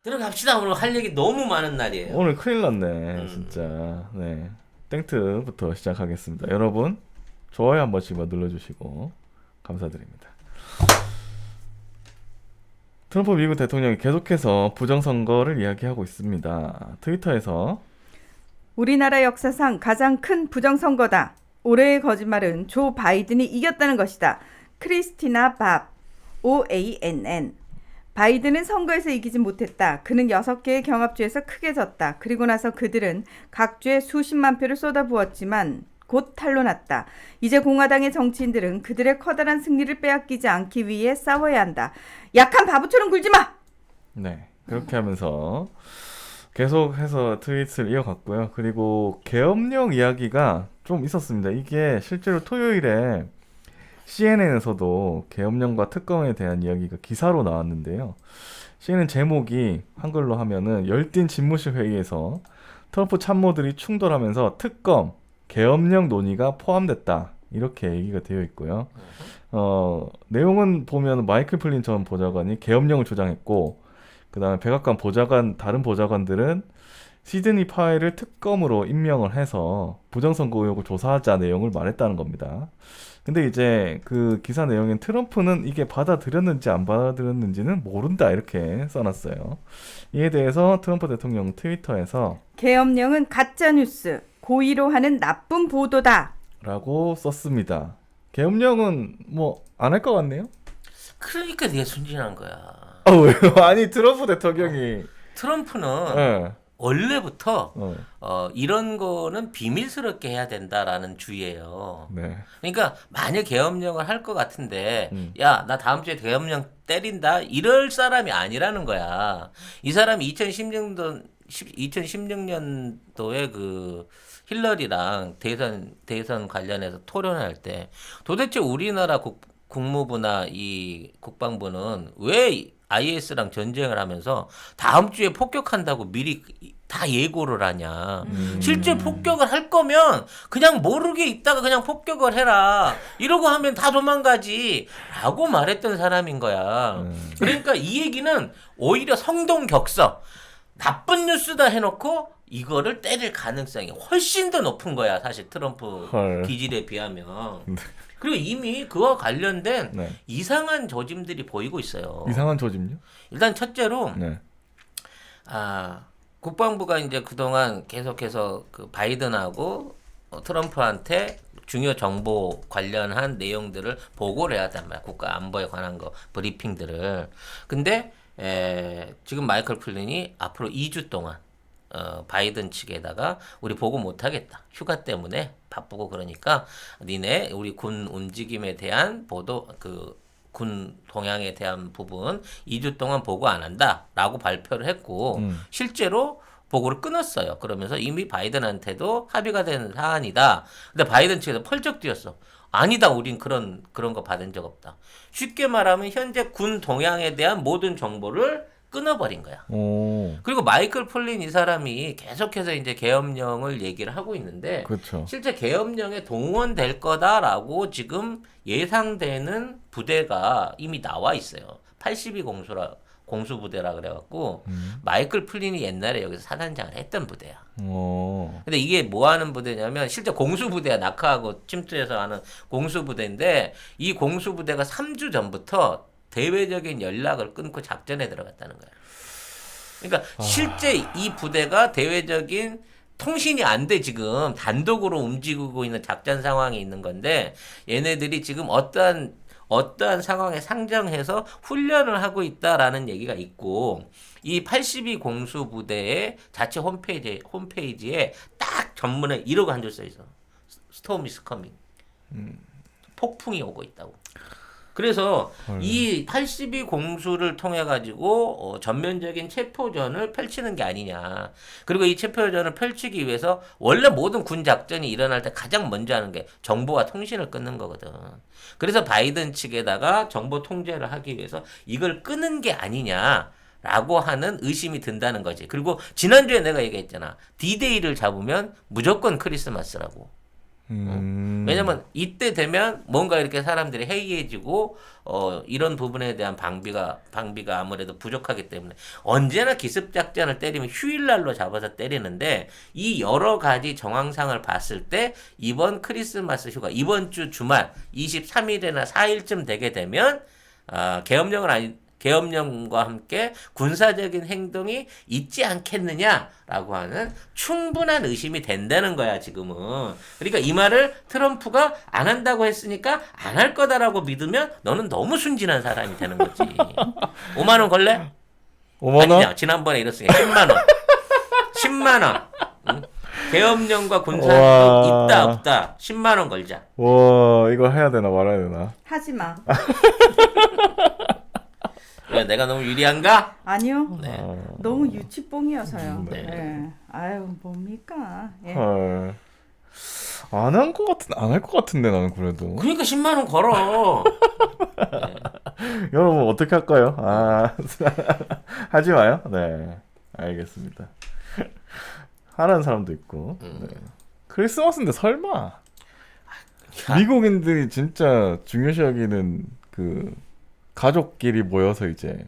들어갑시다. 오늘 할 얘기 너무 많은 날이에요. 오늘 큰일 났네, 진짜. 네. 땡트부터 시작하겠습니다. 여러분, 좋아요 한 번씩만 눌러주시고, 감사드립니다. 트럼프 미국 대통령이 계속해서 부정선거를 이야기하고 있습니다. 트위터에서 우리나라 역사상 가장 큰 부정선거다. 올해의 거짓말은 조 바이든이 이겼다는 것이다. 크리스티나 밥, OANN. 바이든은 선거에서 이기지 못했다. 그는 6개의 경합주에서 크게 졌다. 그리고 나서 그들은 각 주에 수십만 표를 쏟아부었지만 곧 탄로났다. 이제 공화당의 정치인들은 그들의 커다란 승리를 빼앗기지 않기 위해 싸워야 한다. 약한 바보처럼 굴지 마! 네, 그렇게 하면서 계속해서 트윗을 이어갔고요. 그리고 계엄령 이야기가 좀 있었습니다. 이게 실제로 토요일에 CNN에서도 계엄령과 특검에 대한 이야기가 기사로 나왔는데요. CNN 제목이 한글로 하면은 열띤 집무실 회의에서 트럼프 참모들이 충돌하면서 특검, 계엄령 논의가 포함됐다. 이렇게 얘기가 되어 있고요. 내용은 보면 마이클 플린 전 보좌관이 계엄령을 주장했고, 그 다음에 백악관 보좌관, 다른 보좌관들은 시드니 파웰을 특검으로 임명을 해서 부정선거 의혹을 조사하자 내용을 말했다는 겁니다. 근데 이제 그 기사 내용엔 트럼프는 이게 받아들였는지 안 받아들였는지는 모른다 이렇게 써놨어요. 이에 대해서 트럼프 대통령 트위터에서 계엄령은 가짜뉴스, 고의로 하는 나쁜 보도다. 라고 썼습니다. 계엄령은 뭐 안 할 것 같네요? 그러니까 되게 순진한 거야. 왜요? 아니 트럼프 대통령이 트럼프는 네. 원래부터 이런 거는 비밀스럽게 해야 된다라는 주의예요. 네. 그러니까 만약 계엄령을 할 것 같은데 야, 나 다음 주에 계엄령 때린다 이럴 사람이 아니라는 거야. 이 사람이 2016년도에 그 힐러리랑 대선 관련해서 토론할 때 도대체 우리나라 국무부나 이 국방부는 왜 IS랑 전쟁을 하면서 다음 주에 폭격한다고 미리 다 예고를 하냐. 실제 폭격을 할 거면 그냥 모르게 있다가 그냥 폭격을 해라. 이러고 하면 다 도망가지. 라고 말했던 사람인 거야. 그러니까 이 얘기는 오히려 성동격서. 나쁜 뉴스다 해놓고 이거를 때릴 가능성이 훨씬 더 높은 거야. 사실 트럼프 헐. 기질에 비하면. 그리고 이미 그와 관련된 네. 이상한 조짐들이 보이고 있어요. 이상한 조짐요? 일단 첫째로 네. 국방부가 이제 그동안 계속해서 그 바이든하고 트럼프한테 중요 정보 관련한 내용들을 보고를 해야 한단 말이야. 국가 안보에 관한 거 브리핑들을. 근데 지금 마이클 플린이 앞으로 2주 동안 바이든 측에다가 우리 보고 못하겠다. 휴가 때문에 바쁘고 그러니까 니네 우리 군 움직임에 대한 보도 군 동향에 대한 부분 2주 동안 보고 안 한다라고 발표를 했고 실제로 보고를 끊었어요. 그러면서 이미 바이든한테도 합의가 된 사안이다. 근데 바이든 측에서 펄쩍 뛰었어. 아니다. 우린 그런 거 받은 적 없다. 쉽게 말하면 현재 군 동향에 대한 모든 정보를 끊어버린 거야. 오. 그리고 마이클 플린 이 사람이 계속해서 이제 계엄령을 얘기를 하고 있는데 그렇죠. 실제 계엄령에 동원될 거다라고 지금 예상되는 부대가 이미 나와 있어요. 82 공수부대라 그래갖고 마이클 플린이 옛날에 여기서 사단장을 했던 부대야. 오. 근데 이게 뭐 하는 부대냐면 실제 공수부대야. 낙하하고 침투해서 하는 공수부대인데 이 공수부대가 3주 전부터 대외적인 연락을 끊고 작전에 들어갔다는 거야. 그러니까 실제 이 부대가 대외적인 통신이 안 돼. 지금 단독으로 움직이고 있는 작전 상황이 있는 건데 얘네들이 지금 어떠한 상황에 상정해서 훈련을 하고 있다라는 얘기가 있고 이 82 공수부대의 자체 홈페이지에 딱 전문에 이러고 한 줄 써 있어. Storm is coming. 폭풍이 오고 있다고. 그래서 이 82 공수를 통해 가지고 전면적인 체포전을 펼치는 게 아니냐. 그리고 이 체포전을 펼치기 위해서 원래 모든 군 작전이 일어날 때 가장 먼저 하는 게 정보와 통신을 끊는 거거든. 그래서 바이든 측에다가 정보 통제를 하기 위해서 이걸 끄는 게 아니냐라고 하는 의심이 든다는 거지. 그리고 지난주에 내가 얘기했잖아. D-Day를 잡으면 무조건 크리스마스라고. 왜냐면 이때 되면 뭔가 이렇게 사람들이 해이해지고 이런 부분에 대한 방비가 아무래도 부족하기 때문에 언제나 기습 작전을 때리면 휴일날로 잡아서 때리는데 이 여러 가지 정황상을 봤을 때 이번 크리스마스 휴가 이번 주 주말 23일이나 4일쯤 되게 되면 계엄령과 함께 군사적인 행동이 있지 않겠느냐라고 하는 충분한 의심이 된다는 거야, 지금은. 그러니까 이 말을 트럼프가 안 한다고 했으니까 안 할 거다라고 믿으면 너는 너무 순진한 사람이 되는 거지. 5만 원 걸래? 5만 원? 아니냐, 지난번에 이랬으니까 10만 원. 10만 원. 응? 계엄령과 군사행동 와. 있다 없다 10만 원 걸자. 와, 이거 해야 되나 말아야 되나? 하지 마. 왜 내가 너무 유리한가? 아니요. 네. 너무 유치뽕이어서요. 네. 네. 아유 뭡니까? 예. 헐. 안 할 것 같은데 나는 그래도. 그러니까 10만 원 걸어. 여러분 어떻게 할까요? 하지 마요. 네, 알겠습니다. 하라는 사람도 있고. 네. 크리스마스인데 설마 미국인들이 진짜 중요시 여기는 그 가족끼리 모여서 이제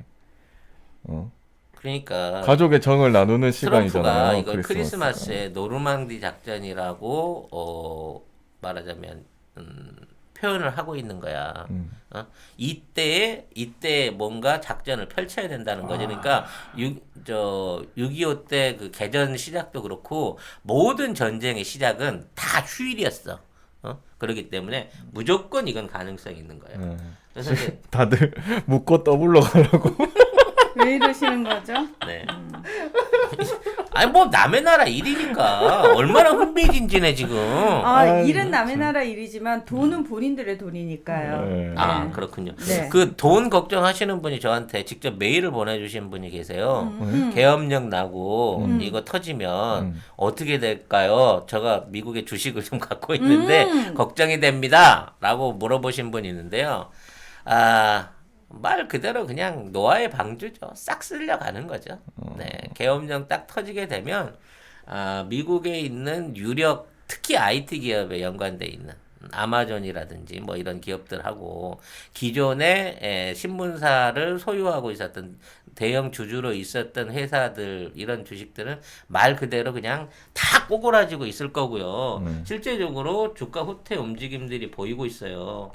그러니까 가족의 정을 나누는 트럼프가 시간이잖아요. 이걸 크리스마스가. 크리스마스에 노르망디 작전이라고 말하자면 표현을 하고 있는 거야. 이때 뭔가 작전을 펼쳐야 된다는 거지. 그러니까 6.25 때 그 개전 시작도 그렇고 모든 전쟁의 시작은 다 휴일이었어. 그렇기 때문에 무조건 이건 가능성이 있는 거예요. 네. 그래서 이제 다들 묶고 더블로 가려고. 왜 이러시는 거죠? 네. 아니 뭐 남의 나라 일이니까 얼마나 흥미진진해 지금. 일은 남의 나라 일이지만 돈은 본인들의 돈이니까요. 네. 아 그렇군요. 네. 그 돈 걱정하시는 분이 저한테 직접 메일을 보내주신 분이 계세요. 계엄령 나고 이거 터지면 어떻게 될까요? 제가 미국의 주식을 좀 갖고 있는데 걱정이 됩니다.라고 물어보신 분이 있는데요. 말 그대로 그냥 노아의 방주죠. 싹 쓸려가는 거죠. 네, 계엄령 딱 터지게 되면 미국에 있는 유력 특히 IT 기업에 연관돼 있는 아마존이라든지 뭐 이런 기업들하고 기존에 신문사를 소유하고 있었던 대형 주주로 있었던 회사들 이런 주식들은 말 그대로 그냥 다 꼬꾸라지고 있을 거고요. 실제적으로 주가 후퇴 움직임들이 보이고 있어요.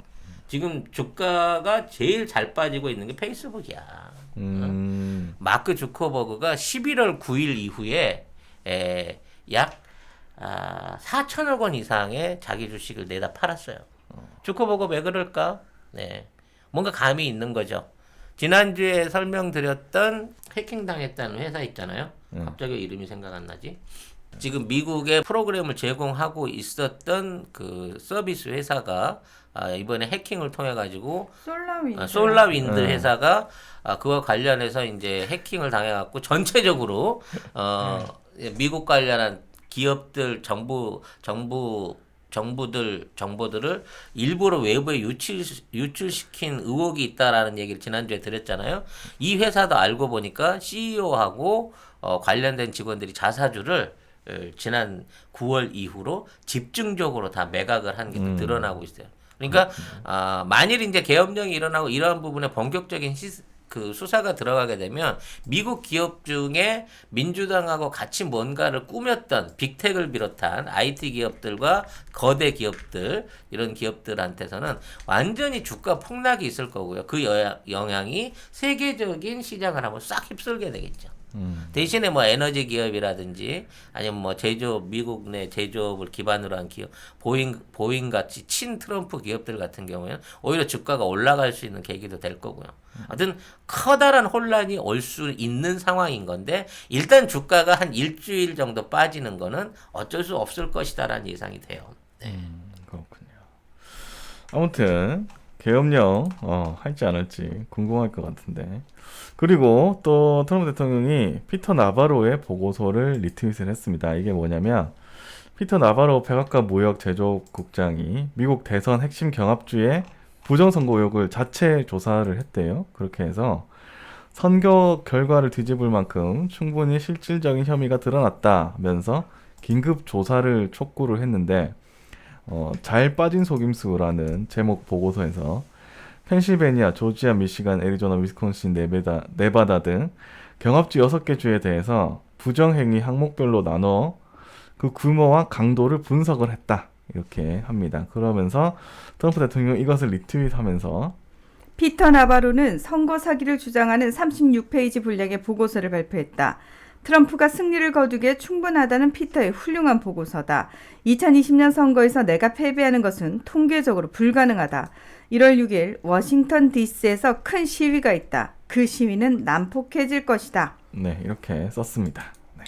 지금 주가가 제일 잘 빠지고 있는 게 페이스북이야. 마크 주커버그가 11월 9일 이후에 약 4천억 원 이상의 자기 주식을 내다 팔았어요. 주커버그 왜 그럴까? 네, 뭔가 감이 있는 거죠. 지난주에 설명드렸던 해킹당했다는 회사 있잖아요. 갑자기 이름이 생각 안 나지? 지금 미국에 프로그램을 제공하고 있었던 그 서비스 회사가 이번에 해킹을 통해 가지고 솔라윈드 회사가 그와 관련해서 이제 해킹을 당해 갖고 전체적으로 미국 관련한 기업들 정부들 정보들을 일부러 외부에 유출시킨 의혹이 있다라는 얘기를 지난주에 드렸잖아요. 이 회사도 알고 보니까 CEO하고 관련된 직원들이 자사주를 지난 9월 이후로 집중적으로 다 매각을 한 게 드러나고 있어요. 그러니까 만일 이제 계엄령이 일어나고 이러한 부분에 본격적인 그 수사가 들어가게 되면 미국 기업 중에 민주당하고 같이 뭔가를 꾸몄던 빅텍을 비롯한 IT 기업들과 거대 기업들 이런 기업들한테서는 완전히 주가 폭락이 있을 거고요. 그 영향이 세계적인 시장을 한번 싹 휩쓸게 되겠죠. 대신에 뭐 에너지 기업이라든지 아니면 뭐 제조업 미국 내 제조업을 기반으로 한 기업 보잉 같이 친 트럼프 기업들 같은 경우에는 오히려 주가가 올라갈 수 있는 계기도 될 거고요. 하여튼 커다란 혼란이 올 수 있는 상황인 건데 일단 주가가 한 일주일 정도 빠지는 거는 어쩔 수 없을 것이다라는 예상이 돼요. 네. 그렇군요. 아무튼 계엄령 할지 안 할지 궁금할 것 같은데. 그리고 또 트럼프 대통령이 피터 나바로의 보고서를 리트윗을 했습니다. 이게 뭐냐면 피터 나바로 백악관 무역 제조국장이 미국 대선 핵심 경합주의 부정선거 의혹을 자체 조사를 했대요. 그렇게 해서 선거 결과를 뒤집을 만큼 충분히 실질적인 혐의가 드러났다면서 긴급 조사를 촉구를 했는데 잘 빠진 속임수라는 제목 보고서에서 펜실베니아, 조지아, 미시간, 애리조나, 위스콘신, 네바다 등 경합주 6개 주에 대해서 부정행위 항목별로 나눠 그 규모와 강도를 분석을 했다. 이렇게 합니다. 그러면서 트럼프 대통령이 이것을 리트윗하면서 피터 나바로는 선거 사기를 주장하는 36페이지 분량의 보고서를 발표했다. 트럼프가 승리를 거두기에 충분하다는 피터의 훌륭한 보고서다. 2020년 선거에서 내가 패배하는 것은 통계적으로 불가능하다. 1월 6일 워싱턴 DC에서 큰 시위가 있다. 그 시위는 난폭해질 것이다. 네, 이렇게 썼습니다. 네.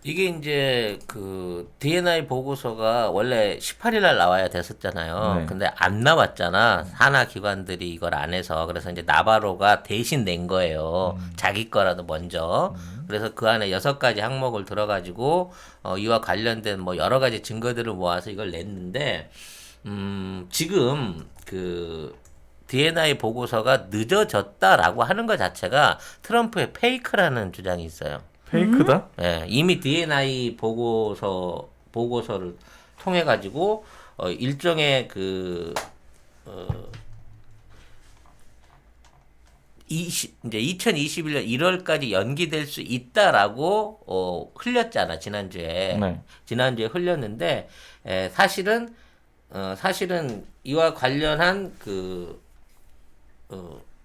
이게 이제 그 D&I 보고서가 원래 18일 날 나와야 됐었잖아요. 네. 근데 안 나왔잖아. 산하 기관들이 이걸 안 해서. 그래서 이제 나바로가 대신 낸 거예요. 자기 거라도 먼저. 그래서 그 안에 6가지 항목을 들어가지고 이와 관련된 뭐 여러 가지 증거들을 모아서 이걸 냈는데 지금 그 D&I 보고서가 늦어졌다라고 하는 것 자체가 트럼프의 페이크라는 주장이 있어요. 페이크다? 예, 이미 D&I 보고서를 통해 가지고 일종의 그 이제 2021년 1월까지 연기될 수 있다라고 흘렸잖아 지난주에. 네. 지난주에 흘렸는데 사실은 이와 관련한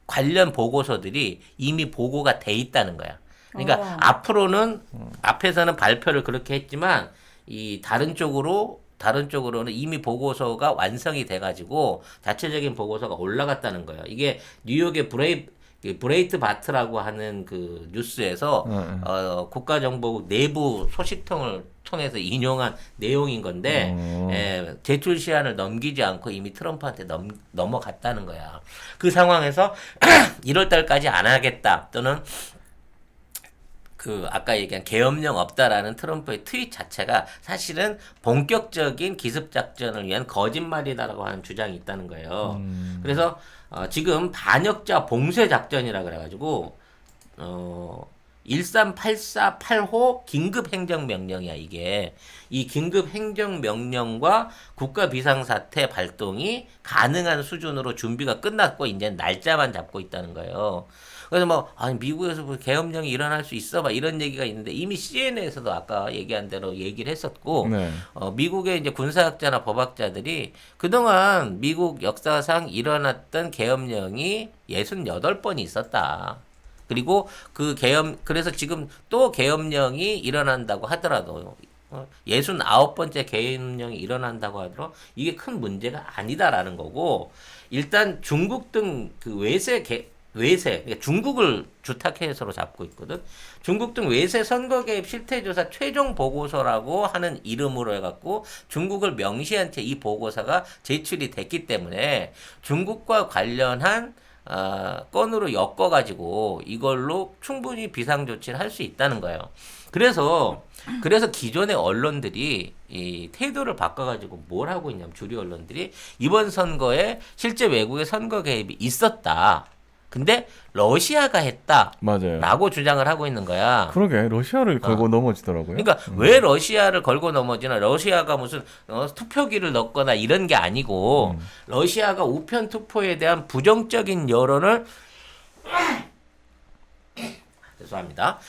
관련 보고서들이 이미 보고가 돼 있다는 거야. 그러니까 앞으로는 앞에서는 발표를 그렇게 했지만 이 다른 쪽으로는 이미 보고서가 완성이 돼가지고 자체적인 보고서가 올라갔다는 거예요. 이게 뉴욕의 브레이트 바트라고 하는 그 뉴스에서 국가정보국 내부 소식통을 통해서 인용한 내용인 건데 제출 시한을 넘기지 않고 이미 트럼프한테 넘어갔다는 거야. 그 상황에서 1월 달까지 안 하겠다 또는 그 아까 얘기한 계엄령 없다라는 트럼프의 트윗 자체가 사실은 본격적인 기습 작전을 위한 거짓말이다라고 하는 주장이 있다는 거예요. 그래서 지금 반역자 봉쇄 작전이라 그래가지고 13848호 긴급 행정명령이야 이게. 이 긴급 행정명령과 국가 비상사태 발동이 가능한 수준으로 준비가 끝났고 이제 날짜만 잡고 있다는 거예요. 그래서 뭐 아니 미국에서 뭐 계엄령이 일어날 수 있어 봐 이런 얘기가 있는데 이미 CNN에서도 아까 얘기한 대로 얘기를 했었고 네. 미국의 이제 군사학자나 법학자들이 그동안 미국 역사상 일어났던 계엄령이 68번이 있었다. 그리고 그래서 지금 또 계엄령이 일어난다고 하더라도 69번째 계엄령이 일어난다고 하더라도 이게 큰 문제가 아니다라는 거고 일단 중국 등 그 외세 그러니까 중국을 주탁해서로 잡고 있거든. 중국 등 외세 선거 개입 실태조사 최종 보고서라고 하는 이름으로 해갖고 중국을 명시한 채 이 보고서가 제출이 됐기 때문에 중국과 관련한 건으로 엮어가지고 이걸로 충분히 비상조치를 할 수 있다는 거예요. 그래서 기존의 언론들이 이 태도를 바꿔가지고 뭘 하고 있냐면 주류 언론들이 이번 선거에 실제 외국의 선거 개입이 있었다. 근데 러시아가 했다. 맞아요. 라고 주장을 하고 있는 거야. 그러게 러시아를 걸고 넘어지더라고요. 그러니까 왜 러시아를 걸고 넘어지나 러시아가 무슨 투표기를 넣거나 이런 게 아니고 러시아가 우편 투표에 대한 부정적인 여론을 죄송합니다.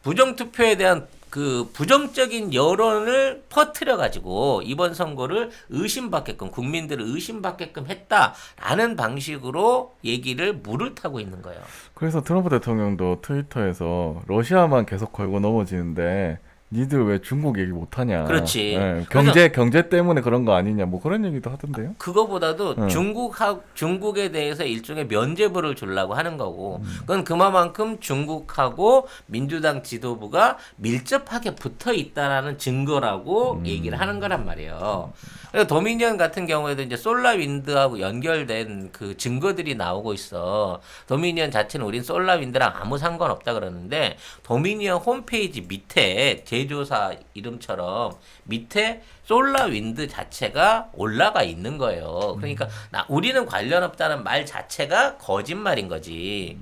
부정 투표에 대한 그 부정적인 여론을 퍼뜨려 가지고 이번 선거를 의심받게끔 국민들을 의심받게끔 했다라는 방식으로 얘기를 물을 타고 있는 거예요. 그래서 트럼프 대통령도 트위터에서 러시아만 계속 걸고 넘어지는데 니들 왜 중국 얘기 못하냐. 그렇지. 네, 경제 때문에 그런 거 아니냐. 뭐 그런 얘기도 하던데요. 그거보다도 중국에 대해서 일종의 면죄부를 주려고 하는 거고 그건 그만큼 중국하고 민주당 지도부가 밀접하게 붙어 있다라는 증거라고 얘기를 하는 거란 말이에요. 그래서 도미니언 같은 경우에도 이제 솔라윈드하고 연결된 그 증거들이 나오고 있어. 도미니언 자체는 우린 솔라윈드랑 아무 상관없다 그러는데 도미니언 홈페이지 밑에 제조사 이름처럼 밑에 솔라윈드 자체가 올라가 있는 거예요. 그러니까 우리는 관련 없다는 말 자체가 거짓말인 거지.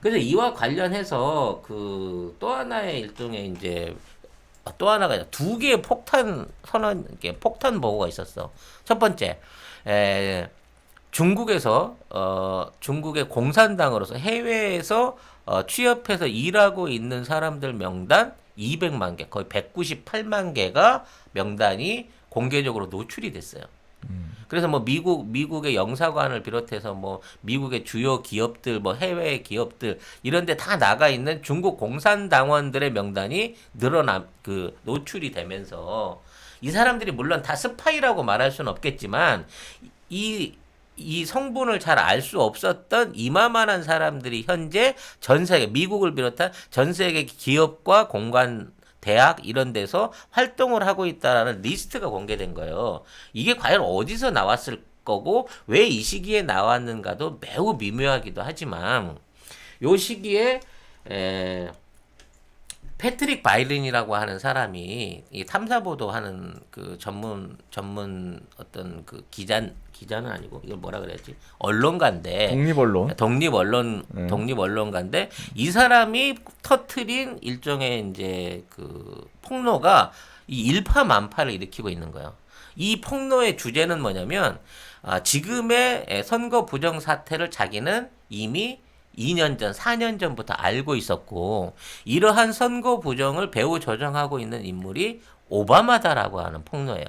그래서 이와 관련해서 그 또 하나의 일종의 이제 또 하나가 아니라 두 개의 폭탄 보고가 있었어. 첫 번째, 중국에서 중국의 공산당으로서 해외에서 취업해서 일하고 있는 사람들 명단 200만 개, 거의 198만 개가 명단이 공개적으로 노출이 됐어요. 그래서 뭐 미국의 영사관을 비롯해서 뭐 미국의 주요 기업들, 뭐 해외 기업들 이런 데 다 나가 있는 중국 공산당원들의 명단이 노출이 되면서 이 사람들이 물론 다 스파이라고 말할 수는 없겠지만 이 성분을 잘 알 수 없었던 이마만한 사람들이 현재 전 세계 미국을 비롯한 전 세계 기업과 공간 대학 이런 데서 활동을 하고 있다라는 리스트가 공개된 거예요. 이게 과연 어디서 나왔을 거고 왜 이 시기에 나왔는가도 매우 미묘하기도 하지만 요 시기에 패트릭 바이든이라고 하는 사람이 이 탐사보도하는 그 전문 어떤 그 기자는 아니고 이걸 뭐라 그래야지 언론가인데 독립언론가인데 이 사람이 터트린 일종의 이제 그 폭로가 이 일파만파를 일으키고 있는 거예요. 이 폭로의 주제는 뭐냐면 지금의 선거 부정 사태를 자기는 이미 2년 전, 4년 전부터 알고 있었고 이러한 선거 부정을 배후 조정하고 있는 인물이 오바마다라고 하는 폭로예요.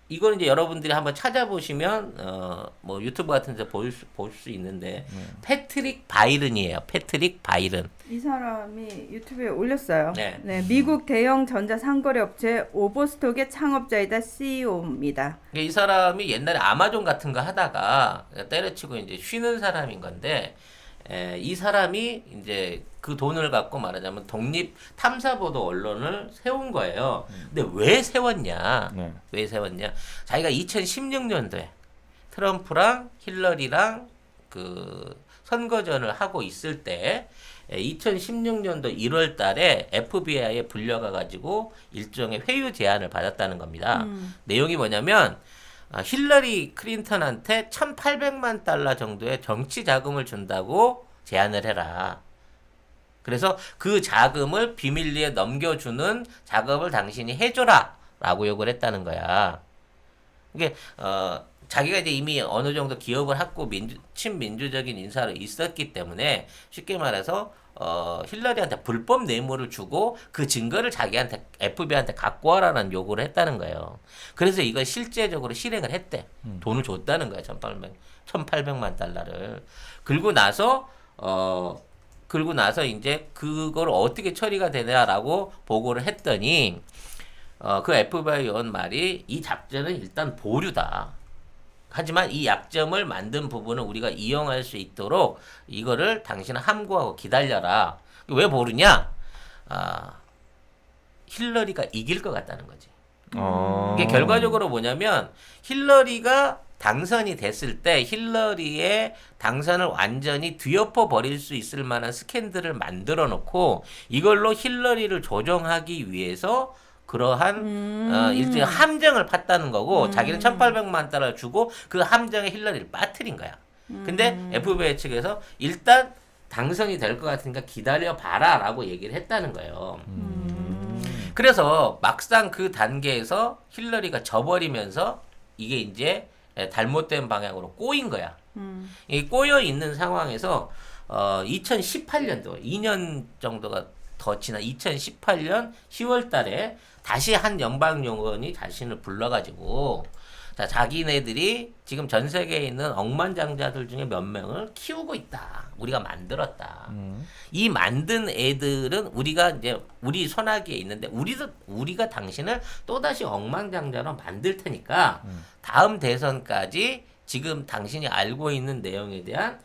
이거는 이제 여러분들이 한번 찾아보시면 뭐 유튜브 같은 데 볼 수 있는데 패트릭 바이든이에요. 패트릭 바이든. 이 사람이 유튜브에 올렸어요. 네. 네, 미국 대형 전자 상거래 업체 오버스톡의 창업자이다 CEO입니다. 이 사람이 옛날에 아마존 같은 거 하다가 때려치고 이제 쉬는 사람인 건데 이 사람이 이제 그 돈을 갖고 말하자면 독립 탐사보도 언론을 세운 거예요. 근데 왜 세웠냐? 네. 왜 세웠냐? 자기가 2016년도에 트럼프랑 힐러리랑 그 선거전을 하고 있을 때 2016년도 1월 달에 FBI에 불려가 가지고 일종의 회유 제안을 받았다는 겁니다. 내용이 뭐냐면 힐러리 클린턴한테 1,800만 달러 정도의 정치 자금을 준다고 제안을 해라. 그래서 그 자금을 비밀리에 넘겨주는 작업을 당신이 해줘라 라고 요구를 했다는 거야. 이게 자기가 이제 이미 어느 정도 기업을 하고 친민주적인 인사로 있었기 때문에 쉽게 말해서 힐러리한테 불법 뇌물을 주고 그 증거를 자기한테 FBI한테 갖고 와라는 요구를 했다는 거예요. 그래서 이걸 실제적으로 실행을 했대. 돈을 줬다는 거야. 1,800만 달러를. 그리고 나서 이제 그걸 어떻게 처리가 되냐라고 보고를 했더니 그 FBI 요원 말이 이 작전은 일단 보류다. 하지만 이 약점을 만든 부분을 우리가 이용할 수 있도록 이거를 당신은 함구하고 기다려라. 왜 보류냐? 힐러리가 이길 것 같다는 거지. 이게 결과적으로 뭐냐면 힐러리가 당선이 됐을 때 힐러리의 당선을 완전히 뒤엎어 버릴 수 있을 만한 스캔들을 만들어 놓고 이걸로 힐러리를 조정하기 위해서 그러한 일종의 함정을 팠다는 거고 자기는 1,800만 달러를 주고 그 함정에 힐러리를 빠뜨린 거야. 근데 FBI 측에서 일단 당선이 될 것 같으니까 기다려봐라 라고 얘기를 했다는 거예요. 그래서 막상 그 단계에서 힐러리가 져버리면서 이게 이제 잘못된 방향으로 꼬인 거야. 이 꼬여 있는 상황에서 2018년도 2년 정도가 더 지난 2018년 10월 달에 다시 한 연방요원이 자신을 불러가지고 자기네들이 지금 전 세계에 있는 억만장자들 중에 몇 명을 키우고 있다. 우리가 만들었다. 이 만든 애들은 우리가 이제 우리 손아귀에 있는데 우리가 당신을 또다시 억만장자로 만들 테니까 다음 대선까지 지금 당신이 알고 있는 내용에 대한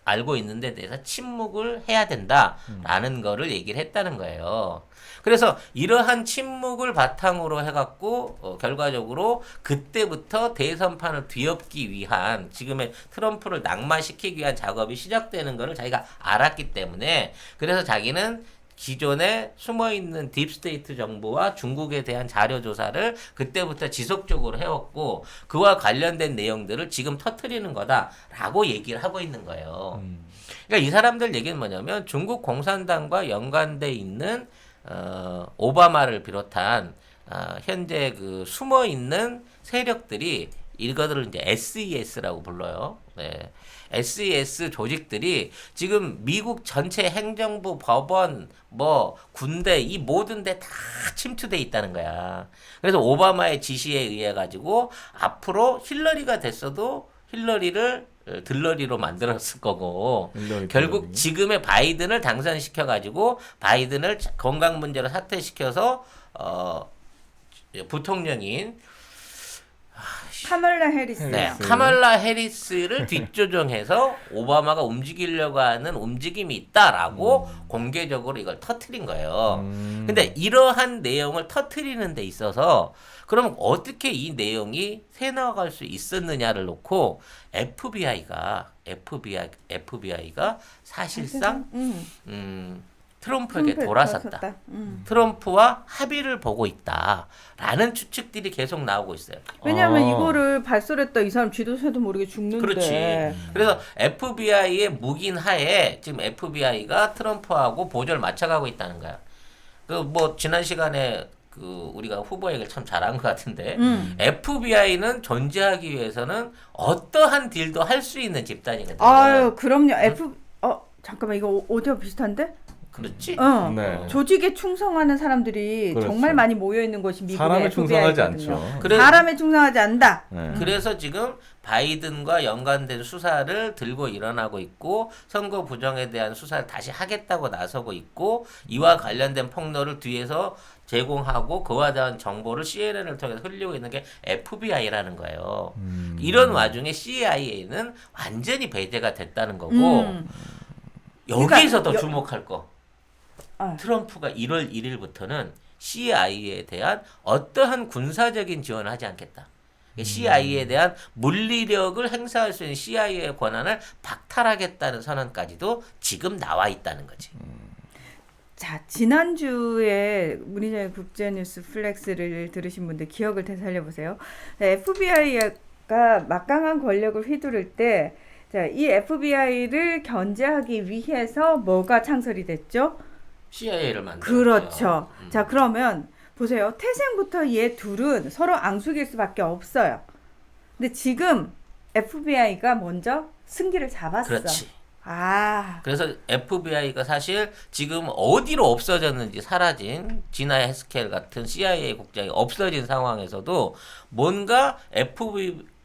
알고 있는 데 대해서 침묵을 해야 된다라는 거를 얘기를 했다는 거예요. 그래서 이러한 침묵을 바탕으로 해갖고 결과적으로 그때부터 대선판을 뒤엎기 위한 지금의 트럼프를 낙마시키기 위한 작업이 시작되는 거를 자기가 알았기 때문에 그래서 자기는 기존에 숨어있는 딥스테이트 정보와 중국에 대한 자료조사를 그때부터 지속적으로 해왔고 그와 관련된 내용들을 지금 터트리는 거다라고 얘기를 하고 있는 거예요. 그러니까 이 사람들 얘기는 뭐냐면 중국 공산당과 연관돼 있는 오바마를 비롯한 현재 그 숨어 있는 세력들이 이거들을 이제 SES라고 불러요. 네. SES 조직들이 지금 미국 전체 행정부, 법원, 뭐 군대 이 모든 데 다 침투돼 있다는 거야. 그래서 오바마의 지시에 의해 가지고 앞으로 힐러리가 됐어도 힐러리를 들러리로 만들었을 거고 결국 지금의 바이든을 당선시켜 가지고 바이든을 건강 문제로 사퇴시켜서 부통령인 카멀라 해리스. 네, 카말라 해리스를 뒷조정해서 오바마가 움직이려고 하는 움직임이 있다라고 공개적으로 이걸 터트린 거예요. 근데 이러한 내용을 터트리는 데 있어서 그러면 어떻게 이 내용이 새나갈 수 있었느냐를 놓고 FBI가 사실상 트럼프에게 돌아섰다. 트럼프와 합의를 보고 있다라는 추측들이 계속 나오고 있어요. 왜냐하면 이거를 발설했다 이 사람 지도자도 모르게 죽는데. 그렇지. 그래서 FBI의 묵인 하에 지금 FBI가 트럼프하고 보조를 맞춰가고 있다는 거야. 그 뭐 지난 시간에 그 우리가 후보 얘기를 참 잘한 것 같은데 FBI는 존재하기 위해서는 어떠한 딜도 할 수 있는 집단이거든요. 아유, 그럼요. 잠깐만 이거 오디오 비슷한데? 그렇지? 네. 조직에 충성하는 사람들이 그렇죠. 정말 많이 모여 있는 것이 미국의 사람에 충성하지 FBI거든요. 않죠. 사람에 충성하지 않는다. 네. 그래서 지금 바이든과 연관된 수사를 들고 일어나고 있고 선거 부정에 대한 수사를 다시 하겠다고 나서고 있고 이와 관련된 폭로를 뒤에서 제공하고 그와 대한 정보를 CNN을 통해서 흘리고 있는 게 FBI라는 거예요. 이런 와중에 CIA는 완전히 배제가 됐다는 거고 여기서 더 주목할 거. 트럼프가 1월 1일부터는 CIA에 대한 어떠한 군사적인 지원을 하지 않겠다. CIA에 대한 물리력을 행사할 수 있는 CIA의 권한을 박탈하겠다는 선언까지도 지금 나와 있다는 거지. 자, 지난주에 문희정의 국제뉴스 플렉스를 들으신 분들 기억을 되살려 보세요. FBI가 막강한 권력을 휘두를 때 자, 이 FBI를 견제하기 위해서 뭐가 창설이 됐죠? CIA를 만들었죠. 그렇죠. 자, 그러면 보세요. 태생부터 얘 둘은 서로 앙숙일 수밖에 없어요. 근데 지금 FBI가 먼저 승기를 잡았어. 그렇지. 아. 그래서 FBI가 사실 지금 어디로 없어졌는지 사라진 지나 헤스켈 같은 CIA 국장이 없어진 상황에서도 뭔가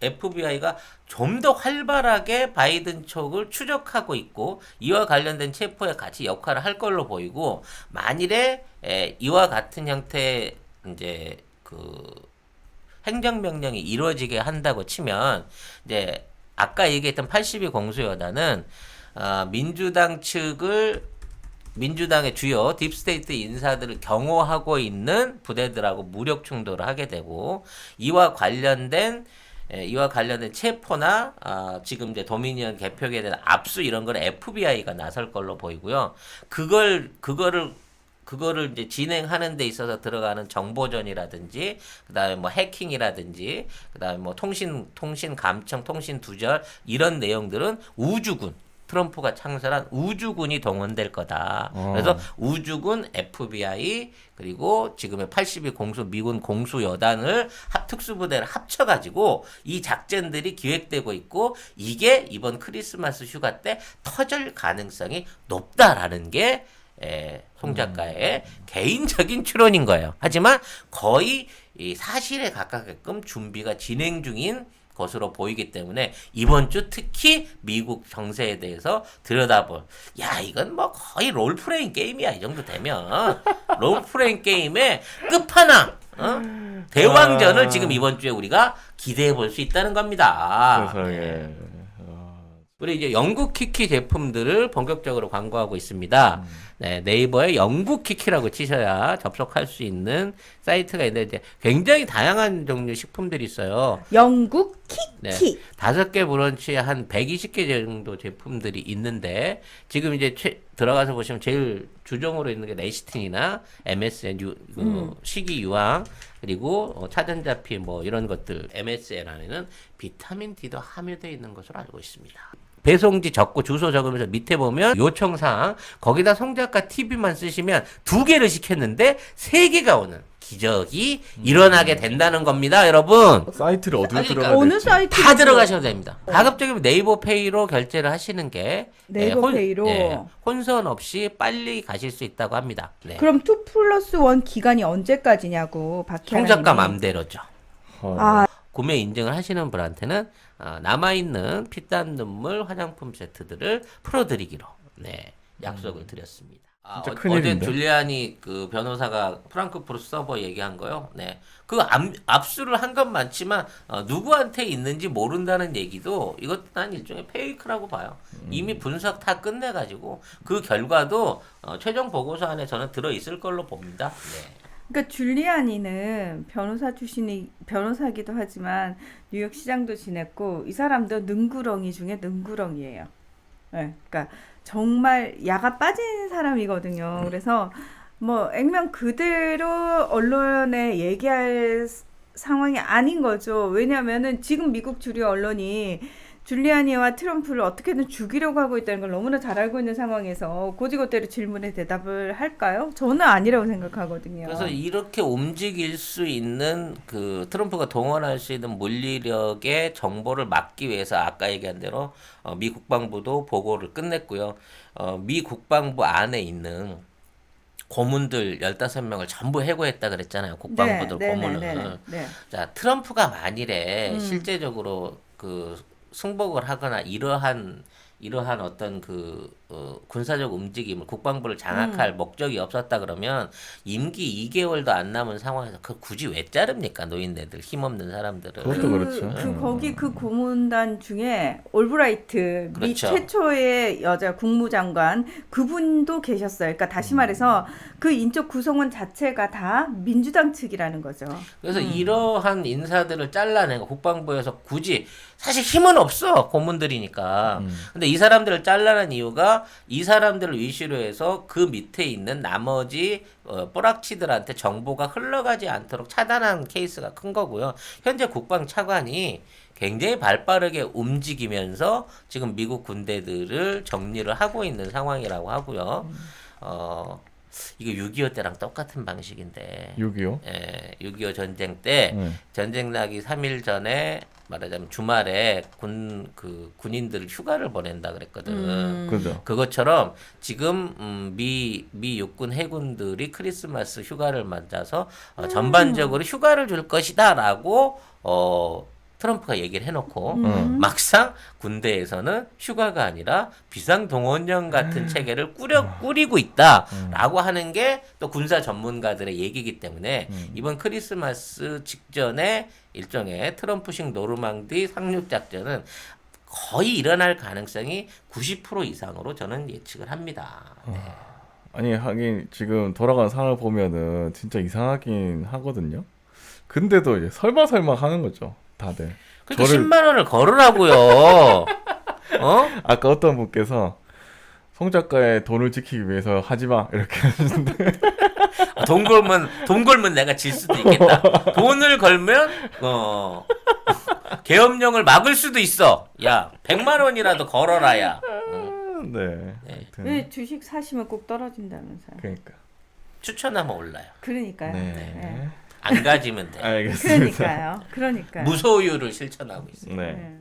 FBI가 좀 더 활발하게 바이든 쪽을 추적하고 있고 이와 관련된 체포에 같이 역할을 할 걸로 보이고 만일에 이와 같은 형태의 이제 그 행정명령이 이루어지게 한다고 치면 이제 아까 얘기했던 82 공수여단은 민주당의 주요 딥스테이트 인사들을 경호하고 있는 부대들하고 무력 충돌을 하게 되고 이와 관련된 체포나 지금 이제 도미니언 개표에 대한 압수 이런 걸 FBI가 나설 걸로 보이고요. 그거를 이제 진행하는 데 있어서 들어가는 정보전이라든지 그다음에 뭐 해킹이라든지 그다음에 뭐 통신 감청, 통신 두절 이런 내용들은 우주군 트럼프가 창설한 우주군이 동원될 거다. 그래서 우주군, FBI 그리고 지금의 82 공수 미군 공수 여단을 특수부대를 합쳐가지고 이 작전들이 기획되고 있고 이게 이번 크리스마스 휴가 때 터질 가능성이 높다라는 게 송 작가의 개인적인 추론인 거예요. 하지만 거의 이 사실에 가깝게끔 준비가 진행 중인 것으로 보이기 때문에 이번 주 특히 미국 정세에 대해서 들여다볼 이건 뭐 거의 롤플레잉 게임이야. 이 정도 되면 롤플레잉 게임의 끝판왕 대왕전을 지금 이번 주에 우리가 기대해 볼 수 있다는 겁니다. 세상에. 우리 이제 영국 키키 제품들을 본격적으로 광고하고 있습니다. 네, 네이버에 영국 키키라고 치셔야 접속할 수 있는 사이트가 있는데 이제 굉장히 다양한 종류 식품들이 있어요. 영국 키키. 네, 5개 브런치에 한 120개 정도 제품들이 있는데 지금 이제 들어가서 보시면 제일 주종으로 있는 게 레시틴이나 MSN 식이 유황 그리고 차전자피 뭐 이런 것들 MSN 안에는 비타민 D도 함유되어 있는 것으로 알고 있습니다. 배송지 적고 주소 적으면서 밑에 보면 요청사항 거기다 송작가 TV만 쓰시면 2개를 시켰는데 3개가 오는 기적이 일어나게 된다는 겁니다, 여러분. 사이트를 어디로 그러니까 들어가야 어느 될지. 사이트 다 들어가셔도 됩니다. 가급적이면 네이버 페이로 결제를 하시는 게 네이버 페이로? 혼선 없이 빨리 가실 수 있다고 합니다. 네. 그럼 2+1 기간이 언제까지냐고 박혜라님이. 송작가 맘대로죠. 아, 구매 인증을 하시는 분한테는 남아있는 피땀 눈물 화장품 세트들을 풀어드리기로 약속을 드렸습니다. 진짜 어제 큰일인데. 줄리안이 그 변호사가 프랑크푸르트 서버 얘기한 거요. 네, 그 압수를 한 건 많지만 누구한테 있는지 모른다는 얘기도 이것 난 일종의 페이크라고 봐요. 이미 분석 다 끝내가지고 그 결과도 최종 보고서 안에 저는 들어 있을 걸로 봅니다. 네. 그러니까 줄리아니는 변호사 출신이 변호사기도 하지만 뉴욕 시장도 지냈고 이 사람도 능구렁이 중에 능구렁이에요. 네, 그러니까 정말 야가 빠진 사람이거든요. 그래서 뭐 액면 그대로 언론에 얘기할 상황이 아닌 거죠. 왜냐하면은 지금 미국 주류 언론이 줄리아니와 트럼프를 어떻게든 죽이려고 하고 있다는 걸 너무나 잘 알고 있는 상황에서 고지고대로 질문에 대답을 할까요? 저는 아니라고 생각하거든요. 그래서 이렇게 움직일 수 있는 그 트럼프가 동원할 수 있는 물리력의 정보를 막기 위해서 아까 얘기한 대로 미 국방부도 보고를 끝냈고요. 미 국방부 안에 있는 고문들 15명을 전부 해고했다 그랬잖아요. 국방부들 고문을. 네. 자, 트럼프가 만일에 실제적으로 그 승복을 하거나 이러한 어떤 그 군사적 움직임을 국방부를 장악할 목적이 없었다 그러면 임기 2개월도 안 남은 상황에서 그 굳이 왜 자릅니까? 노인네들 힘없는 사람들은. 그것도 그렇죠. 거기 그 고문단 중에 올브라이트 미 그렇죠. 최초의 여자 국무장관 그분도 계셨어요. 그러니까 다시 말해서 그 인적 구성원 자체가 다 민주당 측이라는 거죠. 그래서 이러한 인사들을 잘라내고 국방부에서 굳이 사실 힘은 없어 고문들이니까. 근데 이 사람들을 잘라낸 이유가 이 사람들을 위시로 해서 그 밑에 있는 나머지 뿌락치들한테 정보가 흘러가지 않도록 차단한 케이스가 큰 거고요. 현재 국방차관이 굉장히 발빠르게 움직이면서 지금 미국 군대들을 정리를 하고 있는 상황이라고 하고요. 이게 6.25 때랑 똑같은 방식인데. 6.25? 예, 6.25 전쟁 때 전쟁 나기 3일 전에 말하자면 주말에 군인들 휴가를 보낸다 그랬거든. 그죠. 그것처럼 지금 미 육군 해군들이 크리스마스 휴가를 맞아서 전반적으로 휴가를 줄 것이다라고 트럼프가 얘기를 해놓고 막상 군대에서는 휴가가 아니라 비상동원령 같은 체계를 꾸리고 있다라고 하는 게 또 군사 전문가들의 얘기이기 때문에 이번 크리스마스 직전에 일종의 트럼프식 노르망디 상륙 작전은 거의 일어날 가능성이 90% 이상으로 저는 예측을 합니다. 네. 아니 하긴 지금 돌아가는 상황을 보면은 진짜 이상하긴 하거든요. 근데도 이제 설마 하는 거죠, 다들. 그러니까 10만 원을 걸으라고요. 아까 어떤 분께서 송 작가의 돈을 지키기 위해서 하지 마 이렇게 하시는데 돈 걸면 내가 질 수도 있겠다. 돈을 걸면 계엄령을 막을 수도 있어. 야, 100만 원이라도 걸어라야. 네. 네. 하여튼 왜 주식 사시면 꼭 떨어진다면서요? 그러니까. 추천하면 올라요. 그러니까요. 네. 안 가지면 돼. 알겠습니다. 그러니까요. 무소유를 실천하고 있어요. 네. 네.